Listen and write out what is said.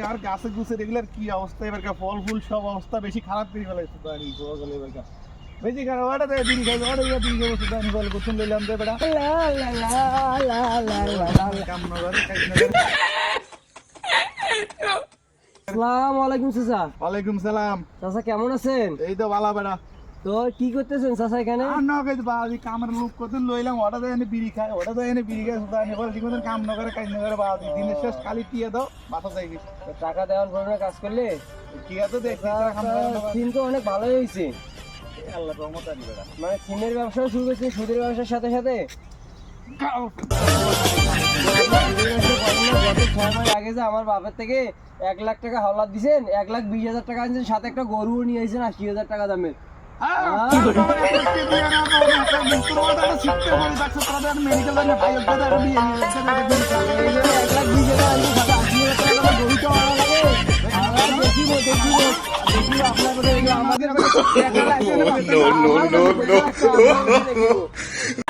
আর গাছে গুছে রেগুলার কি অবস্থা এবার ফল ফুল সব অবস্থা বেশি খারাপ করে ফেলাইছে তো আনি গোগলে এবার বেশি খারাপ ওটা দে দিন খাই ওটা ইয়া দিন গো সুদা নি বল গুতুন লইলাম দে বেটা লা লা লা লা লা কাম নগর কাজ নগর। আসসালামু আলাইকুম চাচা। ওয়ালাইকুম সালাম। চাচা কেমন আছেন? এই তো ভালো বেটা। তো কি করতেছেন চাচা এখানে? আর না কই বাদি কামের লোক কত লইলাম ওটা দে এনে বিড়ি খায় ওটা দে এনে বিড়ি খায় সুদা নি বল ঠিকমতো কাম নগর কাজ নগর বাদি দিনের শেষ খালি টিয়া দাও বাসা যাই গেছি। তো টাকা দেওয়ার পরে কাজ করলে কি আছে দেখ সিম তো অনেক ভালোই হয়েছে। আল্লাহর রহমত আনি বেটা। মানে সিমের ব্যবসা শুরু করেছেন সুদের ব্যবসার সাথে সাথে। গত 6 মাস আগে যে আমার বাপের থেকে 1 লাখ টাকা হাওলাত দিছেন, 1,20,000 টাকা আনছেন, সাথে একটা গরুও নিয়ে আইছেন 80,000 টাকা দামের। No, no, no, no.